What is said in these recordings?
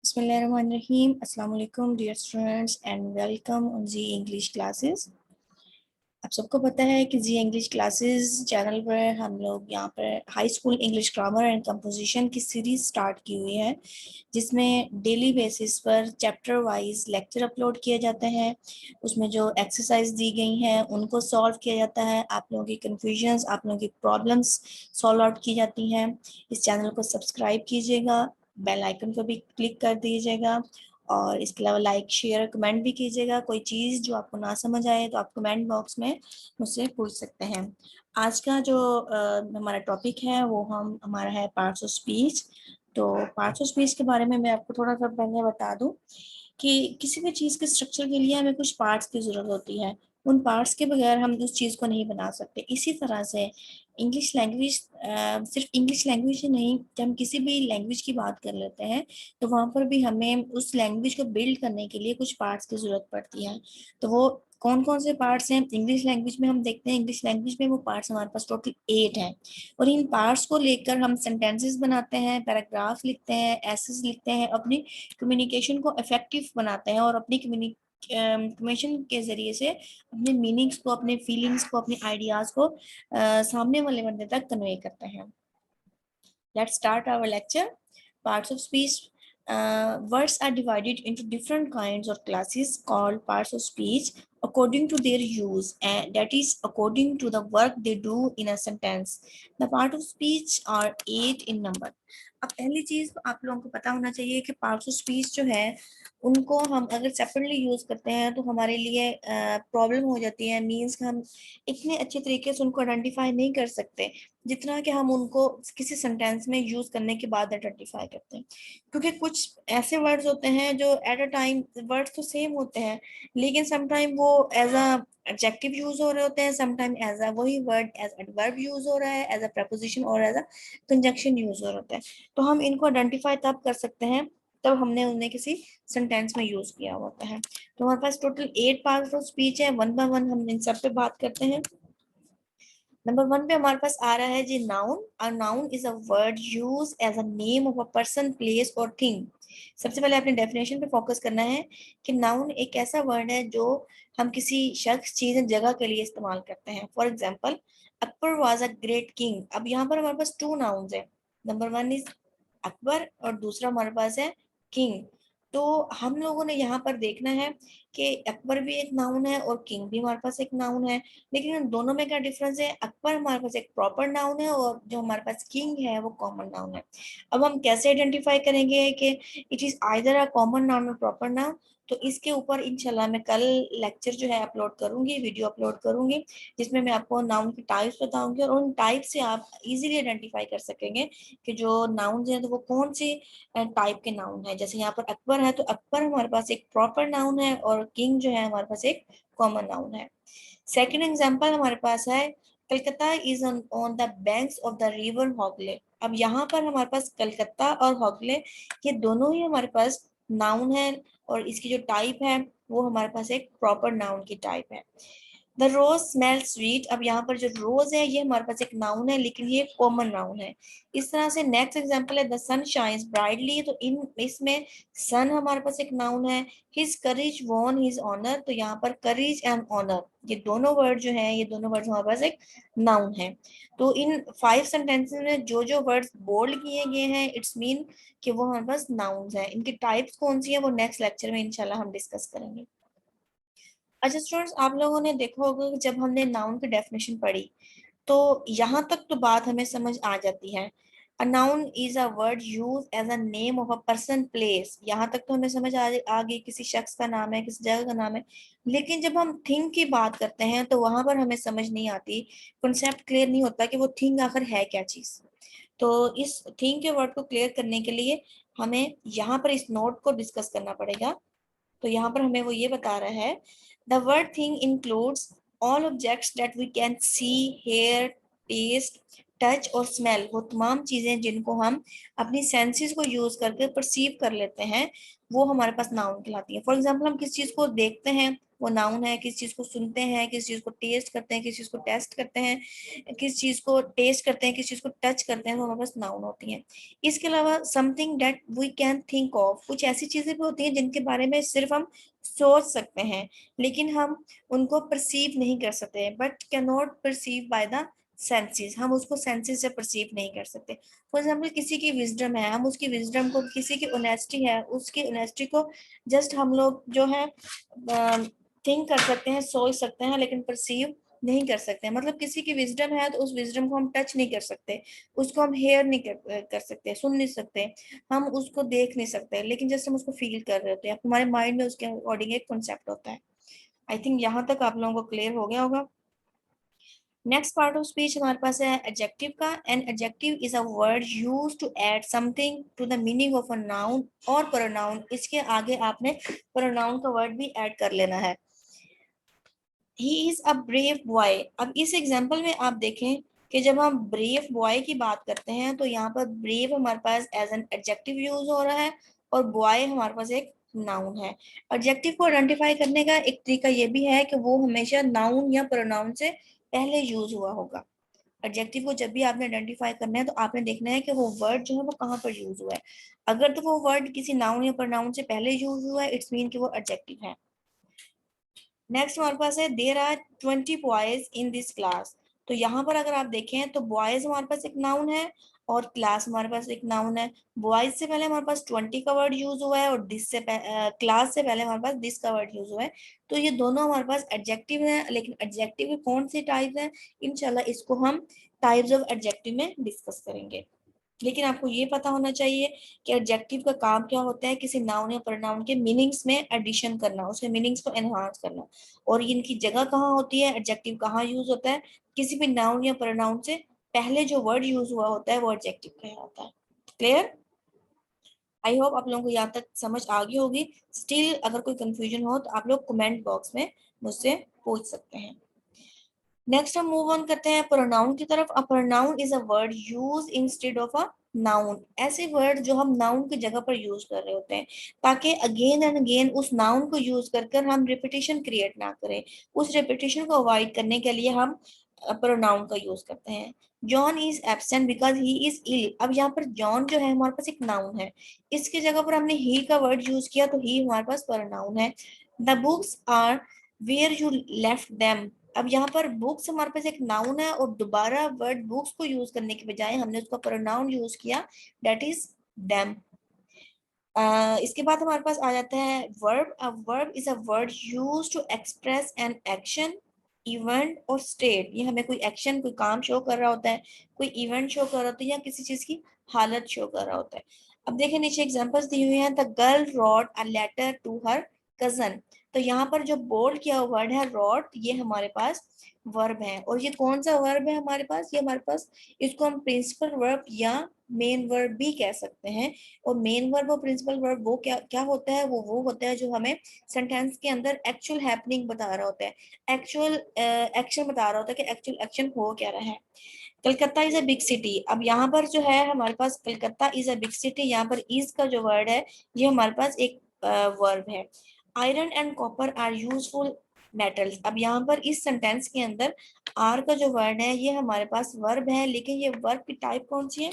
Bismillahirrahmanirrahim. Assalamu alaikum dear students and welcome on Z English classes. आप सबको पता है कि जी इंग्लिश क्लासेस चैनल पर हम लोग यहाँ पर high school English grammar and composition की सीरीज स्टार्ट की हुई है, जिसमें डेली बेसिस पर चैप्टर वाइज लेक्चर अपलोड किए जाते हैं। उसमें जो एक्सरसाइज दी गई हैं उनको सॉल्व किया जाता है, आप लोगों की कन्फ्यूजन्स, आप लोगों की प्रॉब्लम्स सॉल्व आउट की जाती हैं। इस चैनल को सब्सक्राइब कीजिएगा, बेल आइकन को भी क्लिक कर दीजिएगा और इसके अलावा लाइक शेयर कमेंट भी कीजिएगा। कोई चीज़ जो आपको ना समझ आए तो आप कमेंट बॉक्स में मुझसे पूछ सकते हैं। आज का जो हमारा टॉपिक है वो हमारा है पार्ट्स ऑफ स्पीच। तो पार्ट्स ऑफ स्पीच के बारे में मैं आपको थोड़ा सा पहले बता दूं कि किसी भी चीज़ के स्ट्रक्चर के लिए हमें कुछ पार्ट्स की ज़रूरत होती है। उन पार्ट्स के बगैर हम उस चीज़ को नहीं बना सकते। इसी तरह से इंग्लिश लैंग्वेज, सिर्फ इंग्लिश लैंग्वेज ही नहीं, जब हम किसी भी लैंग्वेज की बात कर लेते हैं तो वहाँ पर भी हमें उस लैंग्वेज को बिल्ड करने के लिए कुछ पार्ट्स की ज़रूरत पड़ती है। तो वो कौन कौन से पार्ट्स हैं इंग्लिश लैंग्वेज में? हम देखते हैं इंग्लिश लैंग्वेज में वो पार्ट्स हमारे पास टोटल 8 हैं और इन पार्ट्स को लेकर हम सेंटेंसेस बनाते हैं, पैराग्राफ लिखते हैं, एसेस लिखते हैं, अपनी कम्युनिकेशन को इफेक्टिव बनाते हैं और अपनी कम्युनिकेशन के जरिए से अपने मीनिंग्स को, अपने फीलिंग्स को, अपने आइडियाज को सामने वाले बंदे तक कन्वे करते हैं। Let's start our lecture. Parts of speech. Words are divided into different kinds or classes called parts of speech according to their use, and that is according to the work they do in a sentence. The part of speech are 8 in number. अब पहली चीज आप लोगों को पता होना चाहिए कि पार्ट्स ऑफ स्पीच जो है उनको हम अगर सेपरेटली यूज करते हैं तो हमारे लिए प्रॉब्लम हो जाती है। मीन्स हम इतने अच्छे तरीके से उनको आइडेंटिफाई नहीं कर सकते जितना कि हम उनको किसी सेंटेंस में यूज करने के बाद आइडेंटिफाई करते हैं। क्योंकि कुछ ऐसे वर्ड्स होते हैं जो एट अ टाइम वर्ड्स तो सेम होते हैं, लेकिन समटाइम वो एज अ एडजेक्टिव यूज हो रहे होते हैं, समटाइम एज अ वही वर्ड एज एडवर्ब यूज हो रहा है, एज अ प्रपोजिशन और एज अ कंजंक्शन यूज हो रहा होता है। तो हम इनको आइडेंटिफाई तब कर सकते हैं तब हमने उन्हें किसी सेंटेंस में यूज किया होता है। तो हमारे पास टोटल 8 पार्ट्स ऑफ स्पीच है। वन बाय वन हम इन सब पे बात करते हैं। नंबर 1 पे हमारे पास आ रहा है जी noun. A noun is a word use as a name of a person, place और थिंग। सबसे पहले अपने डेफिनेशन पे फोकस करना है कि नाउन एक ऐसा वर्ड है जो हम किसी शख्स, चीज, जगह के लिए इस्तेमाल करते हैं। For example, Akbar was a great king. अब यहाँ पर हमारे पास 2 नाउन्स है। नंबर 1 इज अकबर और दूसरा हमारे पास है किंग। तो हम लोगों ने यहाँ पर देखना है कि अकबर भी एक नाउन है और किंग भी हमारे पास एक नाउन है, लेकिन इन दोनों में क्या डिफरेंस है? अकबर हमारे पास एक प्रॉपर नाउन है और जो हमारे पास किंग है वो कॉमन नाउन है। अब हम कैसे आइडेंटिफाई करेंगे कि it is either a common noun और प्रॉपर नाउन? तो इसके ऊपर इंशाल्लाह मैं कल लेक्चर जो है अपलोड करूंगी, वीडियो अपलोड करूंगी, जिसमें मैं आपको नाउन की टाइप्स बताऊंगी और उन टाइप से आप इजीली आइडेंटिफाई कर सकेंगे कि जो नाउन है तो वो कौन सी टाइप के नाउन है। जैसे यहाँ पर अकबर है तो अकबर हमारे पास एक प्रॉपर नाउन है और किंग जो है हमारे पास एक कॉमन नाउन है। सेकेंड एग्जाम्पल हमारे पास है Calcutta is on the banks of the river Hooghly. अब यहाँ पर हमारे पास कलकत्ता और होगले ये दोनों ही हमारे पास नाउन है और इसकी जो टाइप है वो हमारे पास एक प्रॉपर नाउन की टाइप है। The rose smell sweet. अब यहाँ पर जो रोज है ये हमारे पास एक नाउन है लेकिन ये कॉमन नाउन है। इस तरह से नेक्स्ट एग्जांपल है द सन शाइन्स ब्राइटली। तो इन इसमें सन हमारे पास एक नाउन है। हिज करेज वॉन हिज ऑनर। तो यहाँ पर करेज एंड ऑनर ये दोनों वर्ड जो है ये दोनों वर्ड हमारे पास एक नाउन है। तो इन 5 सेंटेंसेस में जो जो वर्ड्स बोल्ड किए गए हैं इट्स मीन कि वो हमारे पास नाउन्स हैं। इनकी टाइप्स कौन सी है वो नेक्स्ट लेक्चर में इंशाल्लाह हम डिस्कस करेंगे। अच्छा स्टूडेंट्स, आप लोगों ने देखा होगा कि जब हमने नाउन की डेफिनेशन पढ़ी तो यहाँ तक तो बात हमें समझ आ जाती है। A noun is a word use as a name of a person, place. यहाँ तक तो हमें समझ आ गई, किसी शख्स का नाम है, किसी जगह का नाम है। लेकिन जब हम थिंग की बात करते हैं तो वहां पर हमें समझ नहीं आती, कॉन्सेप्ट क्लियर नहीं होता कि वो थिंग आखिर है क्या चीज। तो इस थिंग के वर्ड को क्लियर करने के लिए हमें यहाँ पर इस नोट को डिस्कस करना पड़ेगा। तो यहाँ पर हमें वो ये बता रहा है the word thing includes all objects that we can see, hear, taste, touch और स्मेल, वो तमाम चीजें जिनको हम अपनी सेंसेस को यूज करके परसीव कर लेते हैं, वो हमारे पास नाउन कहलाती है। फॉर एग्जाम्पल हम किस चीज को देखते हैं वो नाउन है, किस चीज को सुनते हैं, किस चीज को टेस्ट करते हैं, किस चीज को टेस्ट करते हैं, किस चीज को टेस्ट करते हैं, किस चीज को टच करते हैं, तो हमारे पास नाउन होती हैं। इसके अलावा something that we can think of, कुछ ऐसी चीजें भी होती हैं जिनके बारे में सिर्फ हम सोच सकते हैं लेकिन हम उनको परसीव नहीं कर सकते, but can not perceive by the senses, हम उसको सेंसेस से परसीव नहीं कर सकते। फॉर एग्जाम्पल किसी की विजडम है, हम उसकी विजडम को, किसी की ऑनेस्टी है, उसकी ऑनेस्टी को जस्ट हम लोग जो है थिंक कर सकते हैं, सोच सकते हैं, लेकिन परसीव नहीं कर सकते। मतलब किसी की विजडम है तो उस विजडम को हम टच नहीं कर सकते, उसको हम हेयर नहीं कर सकते, सुन नहीं सकते, हम उसको देख नहीं सकते, लेकिन जस्ट हम उसको फील कर रहे होते हैं, हमारे माइंड में उसके अकॉर्डिंग एक कॉन्सेप्ट होता है। आई थिंक यहाँ तक आप लोगों को क्लियर हो गया होगा। नेक्स्ट पार्ट ऑफ स्पीच हमारे पास है एडजेक्टिव का। An adjective is a word used to add something to the meaning of a noun और प्रोनाउन। इसके आगे आपने प्रोनाउन का वर्ड भी ऐड कर लेना है। He is a brave boy. अब इस एग्जाम्पल में आप देखें कि जब हम ब्रेव बॉय की बात करते हैं तो यहाँ पर ब्रेव हमारे पास एज एन एडजेक्टिव यूज हो रहा है और बॉय हमारे पास एक नाउन है। एडजेक्टिव को आइडेंटिफाई करने का एक तरीका ये भी है कि वो हमेशा नाउन या प्रोनाउन से पहले यूज हुआ होगा। एडजेक्टिव को जब भी आपने आइडेंटिफाई करना है तो आपने देखना है कि वो वर्ड जो है वो कहाँ पर यूज हुआ है। अगर तो वो वर्ड किसी नाउन या प्रोनाउन से पहले यूज हुआ है, इट्स मीन कि वो एडजेक्टिव है। नेक्स्ट हमारे पास है there are 20 boys in this class. तो यहाँ पर अगर आप देखें तो बॉयज हमारे पास एक नाउन है और क्लास हमारे पास एक नाउन है। बॉयज से पहले हमारे पास 20 का वर्ड यूज हुआ है और दिस से क्लास से पहले हमारे पास दिस का वर्ड यूज हुआ है। तो ये दोनों हमारे पास एडजेक्टिव है, लेकिन एडजेक्टिव के कौन से टाइप है, इंशाल्लाह इसको हम टाइप्स ऑफ एडजेक्टिव में डिस्कस करेंगे। लेकिन आपको ये पता होना चाहिए कि एडजेक्टिव का काम क्या होता है, किसी नाउन या प्रोनाउन के मीनिंग्स में एडिशन करना, उसके मीनिंग्स को एनहांस करना, और इनकी जगह कहाँ होती है, एडजेक्टिव कहाँ यूज होता है, किसी भी नाउन या प्रोनाउन से पहले जो वर्ड यूज हुआ होता है वो एडजेक्टिव कहलाता है। क्लियर? आई होप आप लोगों को यहाँ तक समझ आ गई होगी। स्टिल अगर कोई कंफ्यूजन हो तो आप लोग कमेंट बॉक्स में मुझसे पूछ सकते हैं। नेक्स्ट हम मूव ऑन करते हैं प्रोनाउन की तरफ। A pronoun is a word use instead of a noun. ऐसे वर्ड जो हम नाउन की जगह पर यूज कर रहे होते हैं ताकि अगेन एंड अगेन उस नाउन को यूज कर कर हम रिपीटिशन क्रिएट ना करें। उस रिपीटिशन को अवॉइड करने के लिए हम प्रोनाउन का यूज करते हैं। John is absent because he is ill. अब यहाँ पर जॉन जो है हमारे पास एक नाउन है, इसकी जगह पर हमने ही का वर्ड यूज किया तो ही हमारे पास प्रोनाउन है। The books are where you left them. अब यहाँ पर बुक्स हमारे पास एक नाउन है और दोबारा वर्ड बुक्स को यूज करने के बजाय हमने उसका प्रोनाउन यूज किया, दैट इज देम। इसके बाद हमारे पास आ जाता है verb. A verb is a word use to express an action, event और स्टेट। ये हमें कोई एक्शन, कोई काम शो कर रहा होता है, कोई इवेंट शो कर रहा होता है, या किसी चीज की हालत शो कर रहा होता है। अब देखिए नीचे एग्जांपल्स दी हुई हैं। The girl wrote a letter to her cousin. तो यहाँ पर जो बोल्ड किया हुआ वर्ड है रोट, ये हमारे पास वर्ब है। और ये कौन सा वर्ब है हमारे पास, ये हमारे पास, इसको हम प्रिंसिपल वर्ब या मेन वर्ब भी कह सकते हैं। और मेन वर्ब और प्रिंसिपल वर्ब वो क्या क्या होता है, वो होता है जो हमें सेंटेंस के अंदर एक्चुअल हैपनिंग बता रहा होता है, एक्चुअल एक्शन बता रहा होता है कि एक्चुअल एक्शन हो क्या रहा है। Calcutta is a big city. अब यहाँ पर जो है हमारे पास Calcutta is a big city, यहाँ पर इज का जो वर्ड है ये हमारे पास एक वर्ब है। Iron and copper are useful metals. अब यहाँ पर इस सेंटेंस के अंदर आर का जो वर्ड है ये हमारे पास वर्ब है, लेकिन ये वर्ब की टाइप कौन सी है,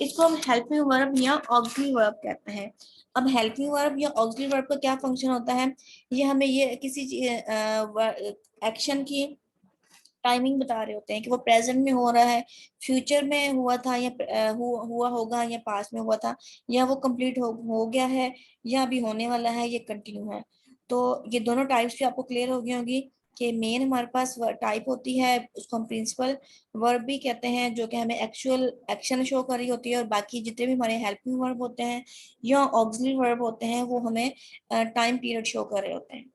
इसको हम हेल्पिंग वर्ब या ऑक्सिलरी वर्ब कहते हैं। अब हेल्पिंग वर्ब या ऑक्सिलरी वर्ब का क्या फंक्शन होता है, ये हमें ये किसी एक्शन की टाइमिंग बता रहे होते हैं कि वो प्रेजेंट में हो रहा है, फ्यूचर में हुआ था, या हुआ होगा, या पास में हुआ था, या वो कंप्लीट हो गया है, या अभी होने वाला है, ये कंटिन्यू है। तो ये दोनों टाइप्स भी आपको क्लियर हो गई होगी कि मेन हमारे पास टाइप होती है, उसको हम प्रिंसिपल वर्ब भी कहते हैं, जो कि हमें एक्चुअल एक्शन शो कर रही होती है, और बाकी जितने भी हमारे हेल्पिंग वर्ब होते हैं या ऑक्सिलरी वर्ब होते हैं वो हमें टाइम पीरियड शो कर रहे होते हैं।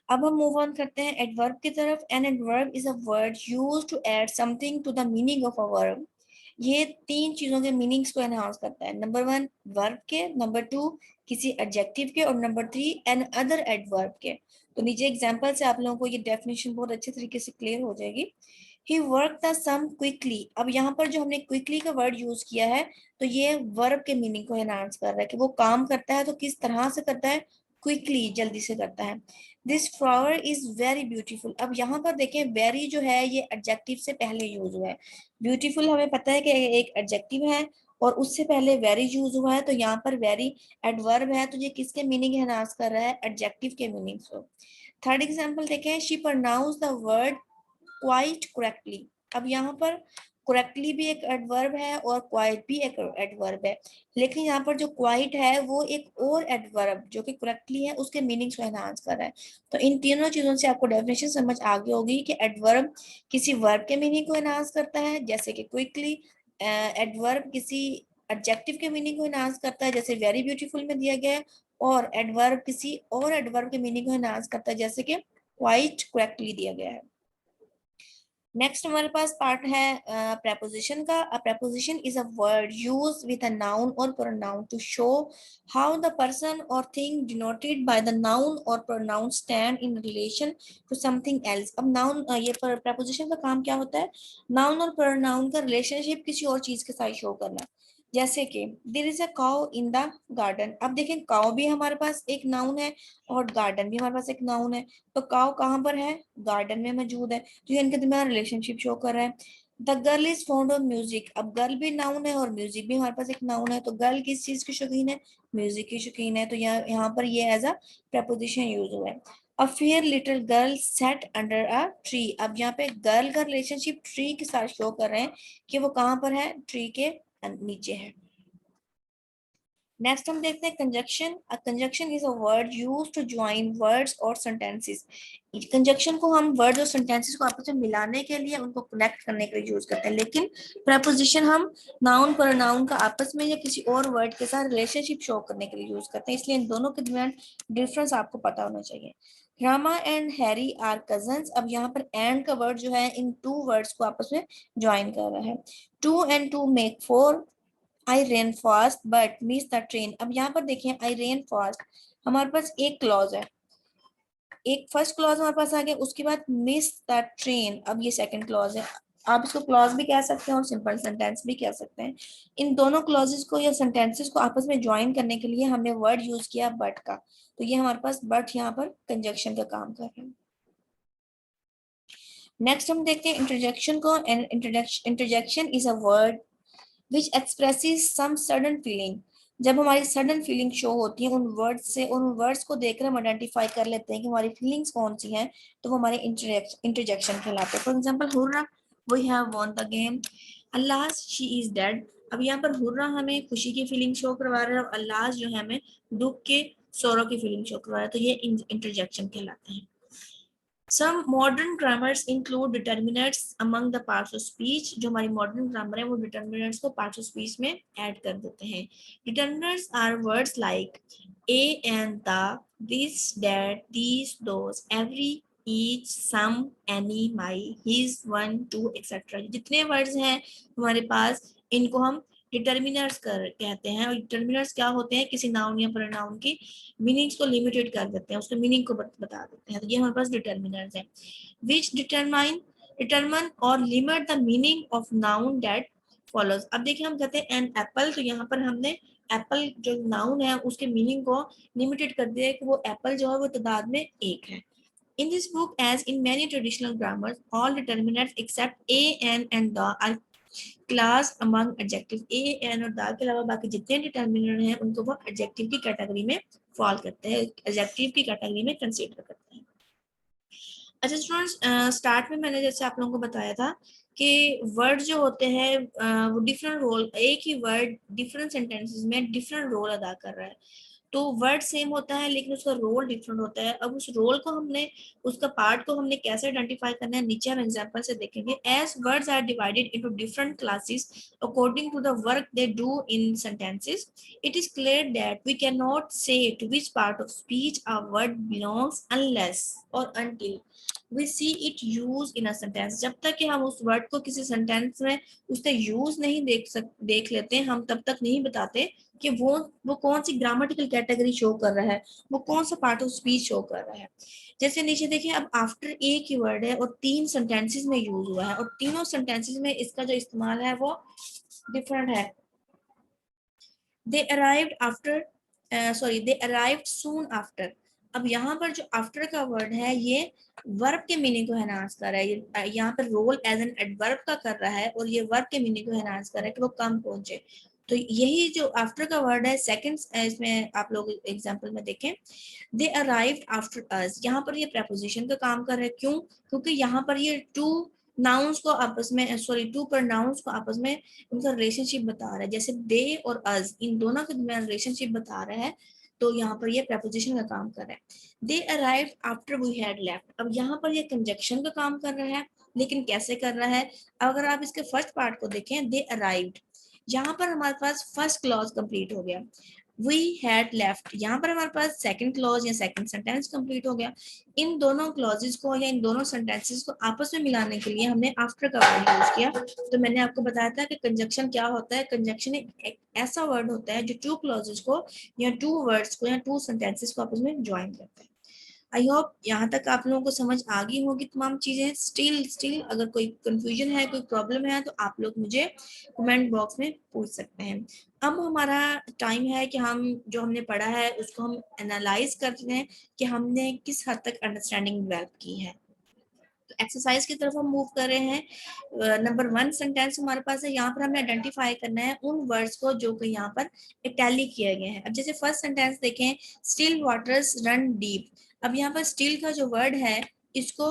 अब हम मूव ऑन करते हैं एडवर्ब की तरफ। An adverb is a word used to add something to the meaning of a verb. ये तीन चीजों के मीनिंग्स को एनहांस करता है। नंबर वन वर्ब के, नंबर टू किसी एडजेक्टिव के, और number three an other adverb के। तो नीचे एग्जांपल से आप लोगों को ये डेफिनेशन बहुत अच्छे तरीके से क्लियर हो जाएगी। he worked the sum quickly। अब यहाँ पर जो हमने quickly का वर्ड यूज किया है तो ये वर्ब के मीनिंग को एनहांस कर रहा है कि वो काम करता है तो किस तरह से करता है, क्विकली, जल्दी से करता है। This flower is very beautiful. अब यहाँ पर देखें वेरी जो है ये एडजेक्टिव से पहले यूज हुआ है। ब्यूटीफुल हमें पता है कि एक एडजेक्टिव है और उससे पहले वेरी यूज हुआ है, तो यहाँ पर वेरी एडवर्ब है तो ये किसके मीनिंग एनहांस कर रहा है, एडजेक्टिव के मीनिंग को। थर्ड एग्जाम्पल देखें, she pronounce the word quite correctly. अब यहाँ पर करेक्टली भी एक एडवर्ब है और क्वाइट भी एक एडवर्ब है, लेकिन यहाँ पर जो क्वाइट है वो एक और एडवर्ब जो कि करेक्टली है उसके मीनिंग्स को एनहांस कर रहा है। तो इन तीनों चीजों से आपको डेफिनेशन समझ आ गई होगी कि एडवर्ब किसी वर्ब के मीनिंग को एनहांस करता है जैसे कि क्विकली, एडवर्ब किसी एडजेक्टिव के मीनिंग को एनहांस करता है जैसे वेरी ब्यूटीफुल में दिया गया है, और एडवर्ब किसी और एडवर्ब के मीनिंग को एनहांस करता है जैसे कि क्वाइट करेक्टली दिया गया है। नेक्स्ट हमारे पास पार्ट है preposition का। A preposition is a word used with a noun or pronoun to show how the person or thing denoted by the noun or pronoun stand in relation to something else। अब noun ये preposition का काम क्या होता है, noun और pronoun का relationship किसी और चीज के साथ show करना। जैसे कि there is a cow in the garden. अब देखें काउ भी हमारे पास एक नाउन है और गार्डन भी हमारे पास एक नाउन है, तो काउ कहाँ पर है, गार्डन में मौजूद है, तो ये इनके दरमियान रिलेशनशिप शो कर रहा है। The girl is fond of music. अब गर्ल भी नाउन है और म्यूजिक भी हमारे पास एक नाउन है, तो गर्ल किस चीज की शौकीन है, म्यूजिक की शौकीन है, तो यहाँ पर ये एज अ प्रपोजिशन यूज हुआ है। A fair little girl set under a tree. अब यहाँ पे गर्ल का रिलेशनशिप ट्री के साथ शो कर रहे हैं कि वो कहाँ पर है, ट्री के नीचे है। नेक्स्ट हम देखते हैं conjunction. A conjunction is a word used to join words और सेंटेंसेस। कंजक्शन को हम वर्ड्स और सेंटेंसेस को आपस में मिलाने के लिए, उनको कनेक्ट करने के लिए यूज करते हैं, लेकिन प्रपोजिशन हम नाउन प्रोनाउन का आपस में या किसी और वर्ड के साथ रिलेशनशिप शो करने के लिए यूज करते हैं, इसलिए इन दोनों के दरमियान डिफरेंस आपको पता होना चाहिए। Rama and Harry are cousins. अब यहाँ पर एंड का वर्ड जो है इन टू वर्ड्स को आपस में ज्वाइन कर रहा है। Two and two make four. I ran fast but miss the train. अब यहाँ पर देखें आई रेन फास्ट, हमारे पास एक क्लॉज है, एक फर्स्ट क्लॉज हमारे पास आ गया, उसके बाद मिस द ट्रेन, अब ये सेकंड क्लॉज है। आप इसको क्लॉज भी कह सकते हैं और सिंपल सेंटेंस भी कह सकते हैं। इन दोनों क्लॉजेस को या सेंटेंसेस को आपस में ज्वाइन करने के लिए हमने वर्ड यूज किया बट का, तो ये हमारे पास बट यहाँ पर कंजक्शन का काम कर रहे हैं। नेक्स्ट हम देखते हैं इंटरजेक्शन को। And interjection is a word which expresses some sudden feeling। जब हमारी सडन फीलिंग शो होती है उन वर्ड्स से, उन वर्ड्स को देखकर हम आइडेंटिफाई कर लेते हैं कि हमारी फीलिंग्स कौन सी हैं, तो वो हमारे इंटरजेक्शन कहलाते हैं। For example hurrah, we have won the game. Alas, she is dead. अब यहाँ पर हुर्रा हमें खुशी की फीलिंग शो करवा रहा है और अल्लाह जो है हमें दुख के, सोरो की फीलिंग शो करवा रहा है, तो ये इंटरजेक्शन कहलाते हैं। Some modern grammars include determinants among the parts of speech। जो हमारी modern grammar है वो determinants को parts of speech में add कर देते हैं। Determinants are words like a and the, this, that, these, those, every, each, some, any, my, his, one, two, etc। जितने words हैं हमारे पास इनको हम डिटर्मिनर्स कहते हैं। और डिटर्मिनर्स क्या होते हैं, किसी नाउन या प्रोनाउन की मीनिंग्स को लिमिटेड कर देते हैं, उसके मीनिंग को बता देते हैं, तो ये हमारे पास डिटर्मिनर्स हैं। विच डिटरमाइन और limit the meaning of noun that follows. अब देखिए हम कहते हैं एन एप्पल, तो यहाँ पर हमने एप्पल जो नाउन है उसके मीनिंग को लिमिटेड कर दिया है कि वो एप्पल जो है वो तादाद में एक है। In this book, as in many traditional grammars, all determinants except a, an, and the are class among adjective. A, an और द के अलावा बाकी जितने डिटर्मिनेंट हैं उनको वो एडजेक्टिव की कैटेगरी में फॉल करते हैं, एडजेक्टिव की कैटेगरी में कंसीडर करते हैं। अच्छा स्टूडेंट्स, स्टार्ट में मैंने जैसे आप लोगों को बताया था कि वर्ड जो होते हैं वो डिफरेंट रोल, एक ही वर्ड डिफरेंट सेंटेंसेस में डिफरेंट रोल अदा कर रहा है। तो वर्ड सेम होता है लेकिन उसका रोल डिफरेंट होता है। अब उस रोल को हमने, उसका पार्ट को हमने कैसे आइडेंटिफाई करना है, नीचे हम एग्जांपल से देखेंगे। As words are divided into different classes according to the work they do in sentences, it is clear that we can not say to which part of speech a word belongs unless और until. we see it use in a sentence। जब तक कि हम उस word को किसी sentence में उससे यूज नहीं देख लेते हैं, हम तब तक नहीं बताते कि वो कौन सी ग्रामेटिकल कैटेगरी शो कर रहा है, वो कौन सा पार्ट ऑफ स्पीच शो कर रहा है। जैसे नीचे देखिए, अब आफ्टर एक ही वर्ड है और 3 सेंटेंसेस में यूज हुआ है, और तीनों सेंटेंसेस में इसका जो इस्तेमाल है वो डिफरेंट है। They arrived after, sorry they arrived soon after. अब यहाँ पर जो आफ्टर का वर्ड है ये वर्ब के मीनिंग को एनहांस कर रहा है, ये यहाँ पर रोल एज एन एडवर्ब का कर रहा है, और ये वर्ब के मीनिंग को एनहांस कर रहा है कि वो कम पहुंचे। तो यही जो आफ्टर का वर्ड है सेकंड, इसमें आप लोग एग्जांपल में देखें, दे अराइव्ड आफ्टर अस, यहाँ पर ये प्रेपोजिशन का काम कर रहा है। क्यों? क्योंकि यहाँ पर ये टू नाउन्स को आपस में, सॉरी टू प्रोनाउंस को आपस में उनका रिलेशनशिप बता रहा है। जैसे दे और अस, इन दोनों के दरमियान रिलेशनशिप बता रहा है, तो यहाँ पर ये प्रेपोजिशन का काम कर रहा है। They arrived after we had left, अब यहाँ पर ये कंजक्शन का काम कर रहा है, लेकिन कैसे कर रहा है? अगर आप इसके फर्स्ट पार्ट को देखें, दे अराइव्ड, यहाँ पर हमारे पास फर्स्ट क्लॉज कंप्लीट हो गया। वी हैड लेफ्ट, यहाँ पर हमारे पास सेकंड क्लॉज या सेकंड सेंटेंस कंप्लीट हो गया। इन दोनों क्लॉजेस को या इन दोनों सेंटेंसेस को आपस में मिलाने के लिए हमने आफ्टर का वर्ड यूज किया। तो मैंने आपको बताया था कि कंजक्शन क्या होता है। कंजक्शन एक ऐसा वर्ड होता है जो टू क्लॉजेस को या टू वर्ड्स को या टू सेंटेंसेस को आपस में ज्वाइन करता है। आई होप यहाँ तक आप लोगों को समझ आ गई होगी तमाम चीजें। स्टिल अगर कोई कंफ्यूजन है, कोई प्रॉब्लम है, तो आप लोग मुझे कमेंट बॉक्स में पूछ सकते हैं। अब हमारा टाइम है कि हम जो हमने पढ़ा है उसको हम एनालाइज करते हैं कि हमने किस हद तक अंडरस्टैंडिंग डेवलप की है। तो एक्सरसाइज की तरफ हम मूव कर रहे हैं। नंबर 1 सेंटेंस हमारे पास है, यहाँ पर हमें आइडेंटिफाई करना है उन वर्ड्स को जो कि यहाँ पर इटैलिक किए गए हैं। अब जैसे फर्स्ट सेंटेंस देखें, स्टिल वाटर्स रन डीप। अब यहाँ पर स्टिल का जो वर्ड है इसको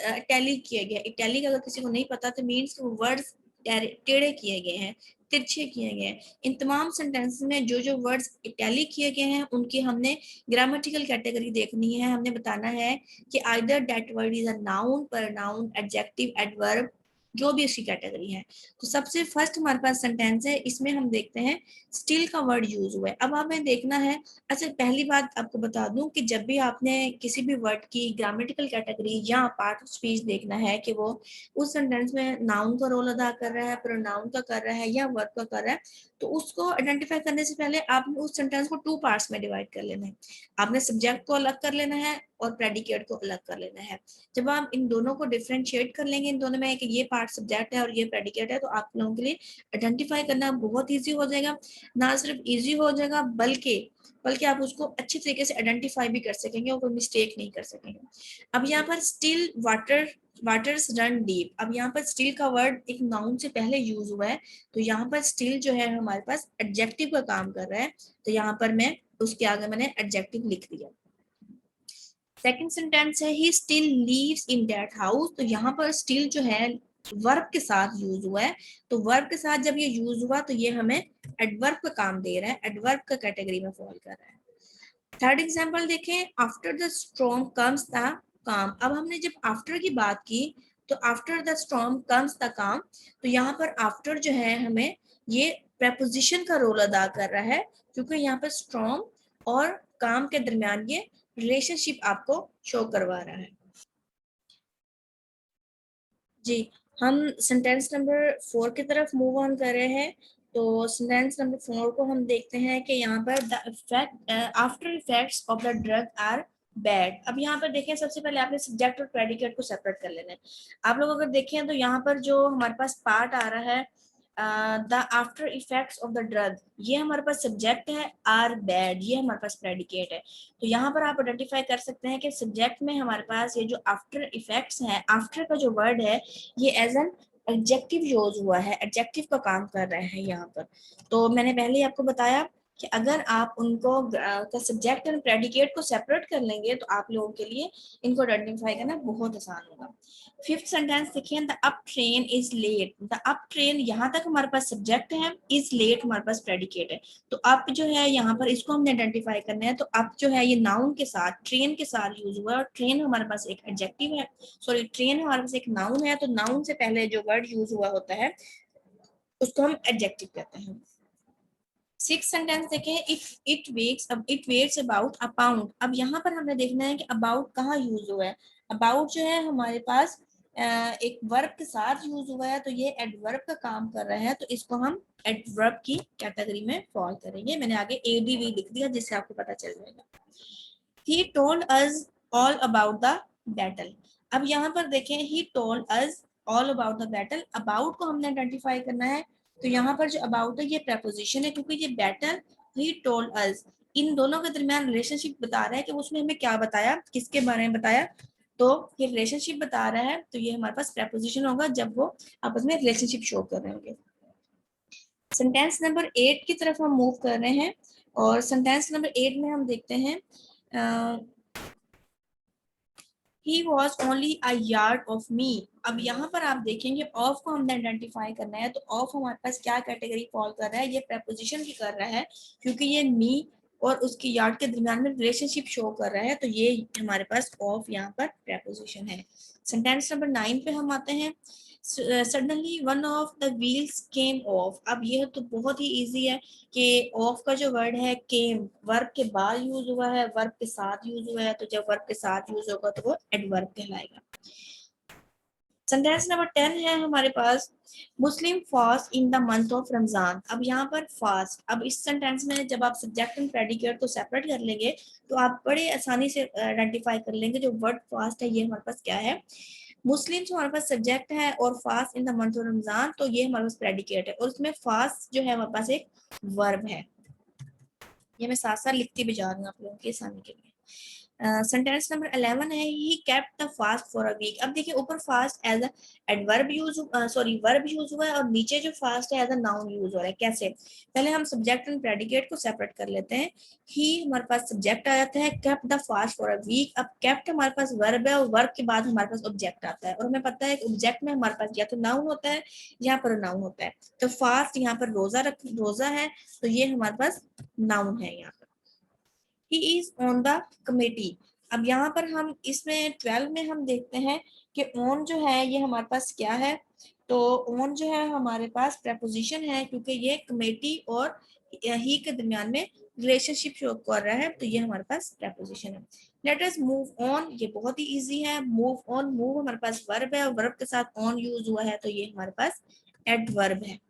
इटैलिक किया गया। इटैलिक अगर किसी को नहीं पता तो मीन्स वो वर्ड्स टेढ़े किए गए हैं, तिरछे किए गए हैं। इन तमाम सेंटेंसेस में जो जो वर्ड्स इटैलिक किए गए हैं उनकी हमने ग्रामेटिकल कैटेगरी देखनी है। हमने बताना है कि either that word is a noun, pronoun, adjective, adverb, जो भी इसकी कैटेगरी है। तो सबसे फर्स्ट हमारे पास सेंटेंस है, इसमें हम देखते हैं स्टिल का वर्ड यूज हुआ है। अब हमें देखना है, अच्छा पहली बात आपको बता दूं कि जब भी आपने किसी भी वर्ड की ग्रामेटिकल कैटेगरी या पार्ट ऑफ स्पीच देखना है कि वो उस सेंटेंस में नाउन का रोल अदा कर रहा है, प्रोनाउन का कर रहा है या वर्ब का कर रहा है, तो उसको आइडेंटिफाई करने से पहले आपने उस सेंटेंस को 2 पार्ट्स में डिवाइड कर लेना है। आपने सब्जेक्ट को अलग कर लेना है और प्रेडिकेट को अलग कर लेना है। जब आप इन दोनों को डिफरेंशिएट कर लेंगे, इन दोनों में कि ये पार्ट सब्जेक्ट है और ये प्रेडिकेट है, तो आप लोगों के लिए आइडेंटिफाई करना बहुत ईजी हो जाएगा। ना सिर्फ ईजी हो जाएगा बल्कि बल्कि आप उसको अच्छी तरीके से आइडेंटिफाई भी कर सकेंगे और कोई मिस्टेक नहीं कर सकेंगे। अब यहाँ पर स्टिल वाटर्स रन डीप, अब यहाँ पर स्टिल का वर्ड एक नाउन से पहले यूज हुआ है, तो यहाँ पर स्टिल जो है हमारे पास एडजेक्टिव का काम कर रहा है, तो यहाँ पर मैं उसके आगे मैंने एडजेक्टिव लिख दिया। सेकंड सेंटेंस है, he still leaves in that house, तो यहाँ पर स्टिल जो है वर्ब के साथ यूज हुआ है, तो वर्ब के साथ जब ये यूज हुआ तो ये हमें एडवर्ब का काम दे रहा है, एडवर्ब का कैटेगरी में फॉल कर रहा है। थर्ड एग्जांपल देखें, after the storm comes the काम। अब हमने जब आफ्टर की बात की तो after the storm comes the काम, तो यहाँ पर आफ्टर जो है हमें ये प्रेपोजिशन का रोल अदा कर रहा है, क्योंकि यहाँ पर स्टॉर्म और काम के दरमियान ये रिलेशनशिप आपको शो करवा रहा है। जी, हम सेंटेंस नंबर 4 की तरफ मूव ऑन कर रहे हैं। तो सेंटेंस नंबर 4 को हम देखते हैं कि यहाँ पर the effect after effects of the drug are bad. अब यहाँ पर देखें, सबसे पहले आपने सब्जेक्ट और प्रेडिकेट को सेपरेट कर लेना है। आप लोग अगर देखें तो यहाँ पर जो हमारे पास पार्ट आ रहा है the after effects of the drug, ये हमारे पास सब्जेक्ट है, आर बैड ये हमारे पास प्रेडिकेट है। तो यहाँ पर आप आइडेंटिफाई कर सकते हैं कि सब्जेक्ट में हमारे पास ये जो आफ्टर इफेक्ट्स है, आफ्टर का जो वर्ड है ये एज एन एडजेक्टिव यूज हुआ है, एडजेक्टिव का काम कर रहे हैं यहाँ पर। तो मैंने पहले ही आपको बताया कि अगर आप उनको सब्जेक्ट एंड प्रेडिकेट को सेपरेट कर लेंगे तो आप लोगों के लिए इनको आइडेंटिफाई करना बहुत आसान होगा। फिफ्थ सेंटेंस देखिए, the up train is late. The up train यहाँ तक हमारे पास सब्जेक्ट है, इज लेट हमारे पास प्रेडिकेट है। तो अप जो है यहाँ पर इसको हमने आइडेंटिफाई करना है, तो अप जो है ये नाउन के साथ, ट्रेन के साथ यूज हुआ है, और ट्रेन हमारे पास एक एडजेक्टिव है, सॉरी ट्रेन हमारे पास एक नाउन है, तो नाउन से पहले जो वर्ड यूज हुआ होता है उसको हम एडजेक्टिव कहते हैं। सिक्स सेंटेंस देखें, it weighs about a pound. अब यहाँ पर हमें देखना है कि अबाउट कहाँ यूज हुआ है। अबाउट जो है हमारे पास एक वर्ब के साथ यूज हुआ है, तो ये एडवर्ब का काम कर रहा है, तो इसको हम एडवर्ब की कैटेगरी में फॉल करेंगे। मैंने आगे एडीवी लिख दिया जिससे आपको पता चल जाएगा। He told us all about the battle. अब यहाँ पर देखें, he told us all about the battle. About को हमने आइडेंटिफाई करना है, तो यहाँ पर जो about है ये preposition है, क्योंकि ये battle he told us इन दोनों के दरमियान रिलेशनशिप बता रहा है कि उसने हमें क्या बताया, किसके बारे में बताया, तो ये रिलेशनशिप बता रहा है, तो ये हमारे पास preposition होगा जब वो आपस में रिलेशनशिप शो कर रहे होंगे। सेंटेंस नंबर 8 की तरफ हम मूव कर रहे हैं, और सेंटेंस नंबर 8 में हम देखते हैं He was only a yard of me. अब यहाँ पर आप देखेंगे ऑफ को हमने आइडेंटिफाई करना है, तो ऑफ हमारे पास क्या कैटेगरी फॉल कर रहा है, ये preposition की कर रहा है, क्योंकि ये मी और उसकी यार्ड के दरमियान में रिलेशनशिप शो कर रहा है, तो ये हमारे पास ऑफ यहाँ पर preposition है। सेंटेंस नंबर 9 पे हम आते हैं। Suddenly one of the wheels came of. अब यह तो बहुत ही इजी है कि ऑफ का जो वर्ड है केम वर्ब के बाद यूज हुआ है, वर्ब के साथ यूज हुआ है, तो जब वर्ब के साथ यूज होगा तो वो एडवर्ब कहलाएगा। सेंटेंस नंबर 10 है हमारे पास, Muslim fast in the month of Ramzan. अब यहाँ पर फास्ट, अब इस सेंटेंस में जब आप सब्जेक्ट एंड प्रेडिकेट को सेपरेट कर लेंगे तो आप बड़े आसानी से आइडेंटिफाई कर लेंगे जो वर्ड फास्ट है ये हमारे पास क्या है। मुस्लिम हमारे पास सब्जेक्ट है और fast in the month of Ramzan, तो ये हमारे पास प्रेडिकेट है, और उसमें फास्ट जो है हमारे पास एक वर्ब है। ये मैं साथ साथ लिखती भी जा रही हूँ आप लोगों के सामने के लिए। सेंटेंस नंबर 11 है, he kept the fast for a week. अब देखिए ऊपर fast as a adverb use sorry verb use हुआ है, और नीचे जो फास्ट है एज अ नाउन यूज हो रहा है। कैसे, पहले हम सब्जेक्ट एंड प्रेडिकेट को सेपरेट कर लेते हैं। ही हमारे पास सब्जेक्ट आ जाता है, kept the fast for a week. अब केप्ट हमारे पास वर्ब है, और वर्ब के बाद हमारे पास ऑब्जेक्ट आता है, और हमें पता है कि ऑब्जेक्ट में हमारे पास या तो नाउन होता है या प्रोनाउन होता है। तो फास्ट यहाँ पर रोजा है, तो ये हमारे पास नाउन है यहाँ पर। He is on the committee. अब यहाँ पर हम इसमें 12 में हम देखते हैं कि ऑन जो है ये हमारे पास क्या है, तो ऑन जो है हमारे पास प्रेपोजिशन है, क्योंकि ये कमेटी और ही के दरमियान में रिलेशनशिप शो कर रहा है, तो ये हमारे पास प्रेपोजिशन है। लेट अस मूव ऑन, ये बहुत ही इजी है। मूव ऑन, मूव हमारे पास वर्ब है, और वर्ब के साथ ऑन यूज हुआ है, तो ये हमारे पास एडवर्ब है।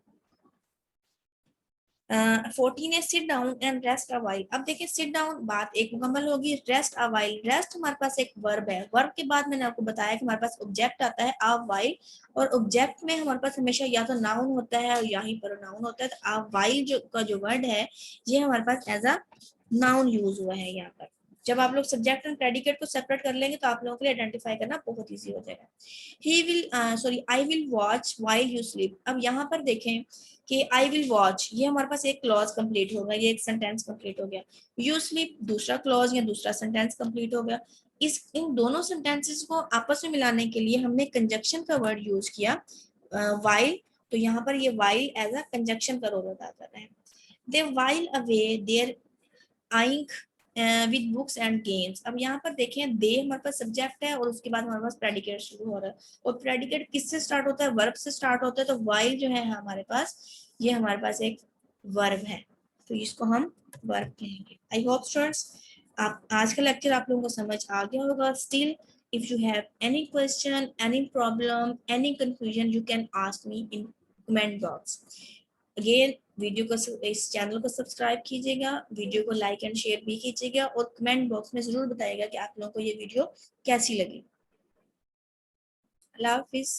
14 है sit down and rest a while. अब देखिए सिट डाउन बात एक मुकम्मल होगी, रेस्ट अ वाइल, रेस्ट हमारे पास एक वर्ब है, वर्ब के बाद मैंने आपको बताया कि हमारे पास ऑब्जेक्ट आता है अ वाइल, और ऑब्जेक्ट में हमारे पास हमेशा या तो नाउन होता है या ही प्रोनाउन होता है, तो अ वाइल जो का जो वर्ड है ये हमारे पास एज अ नाउन यूज हुआ है यहाँ पर। जब आप लोग सब्जेक्ट एंड प्रेडिकेट को सेपरेट कर लेंगे तो आप लोगों के लिए आइडेंटिफाई करना बहुत इजी हो जाएगा। He will sorry I will watch while you sleep. अब यहाँ पर देखें कि आई विल वॉच, ये हमारे पास एक क्लॉज कंप्लीट होगा, ये एक सेंटेंस कंप्लीट हो गया। यू स्लीप दूसरा क्लॉज या दूसरा सेंटेंस कंप्लीट हो गया। इस इन दोनों सेंटेंसेस को आपस में मिलाने के लिए हमने कंजक्शन का वर्ड यूज किया वाइल, तो यहाँ पर ये वाइल एज अ कंजक्शन का रोल अदा कर रहा है। They while away their ink with books and games. अब यहाँ पर देखें दे हमारे पास सब्जेक्ट है, और उसके बाद हमारे पास प्रेडिकेट शुरू हो रहा है, और प्रेडिकेट किससे स्टार्ट होता है, वर्ब से स्टार्ट होता है, तो वाइल जो है हमारे पास ये हमारे पास एक वर्ब है, तो इसको हम वर्ब कहेंगे। आई होप स्टूडेंट्स आप आज का लेक्चर आप लोगों को समझ आ गया होगा। Still if you have any question, any problem, any confusion, you can ask me in comment box. Again video को इस चैनल को सब्सक्राइब कीजिएगा, वीडियो को लाइक एंड शेयर भी कीजिएगा, और कमेंट बॉक्स में जरूर बताइएगा कि आप लोगों को ये वीडियो कैसी लगी। अल्लाह हाफिज।